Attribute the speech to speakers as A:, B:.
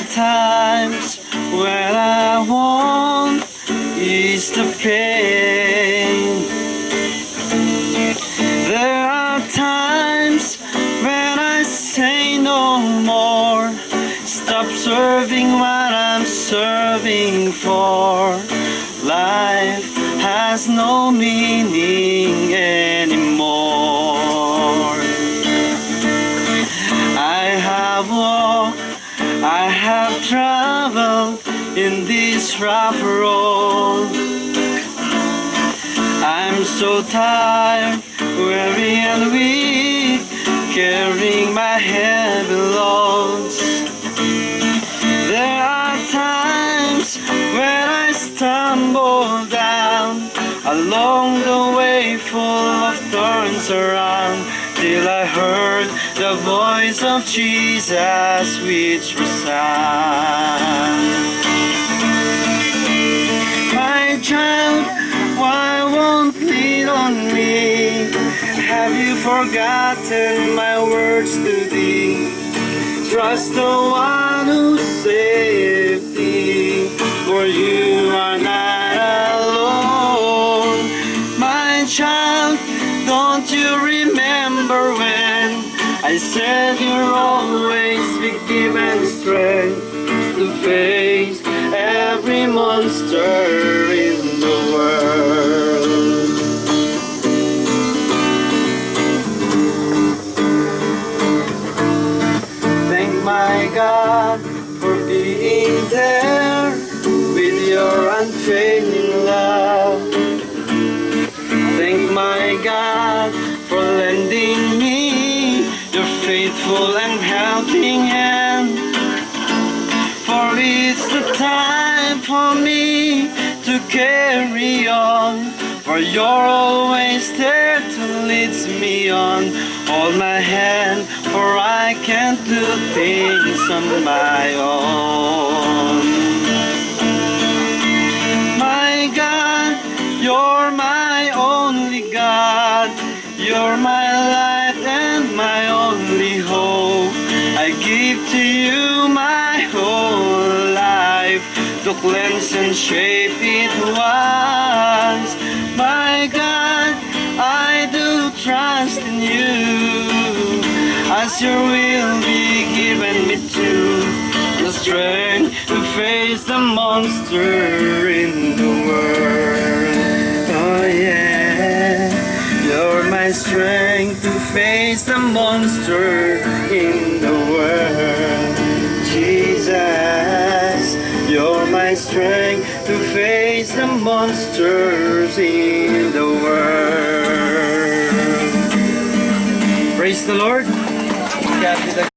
A: times when I won't ease the pain. There are times when I say no more, stop serving what I'm serving for. Life has no meaning anymore. I have walked, I have traveled in this rough road. I'm so tired, weary and weak, carrying my heavy loads. There are times when I stumble down along the way full of thorns around, till I heard the voice of Jesus which resound. My child, why won't lean on me? Have you forgotten my words to thee? Trust the one who saved thee, for you are not alone. My child, don't you remember when I said you'll always be given strength to face every monster in the world? Thank my God for being there with your unfailing love. Thank my God for lending me your faithful and helping hand. For it's the time for me to carry on, for you're always there to lead me on. Hold my hand, for I can't do things on my own. My God, you're my only God, you're my light and my only hope. I give to you my whole life to cleanse and shape it once. My God, I do trust in you, as your will be given me to the strength to face the monster in the world. Oh yeah, you're my strength to face the monster in the world. Jesus, you're my strength to face the monsters in the world. Praise the Lord.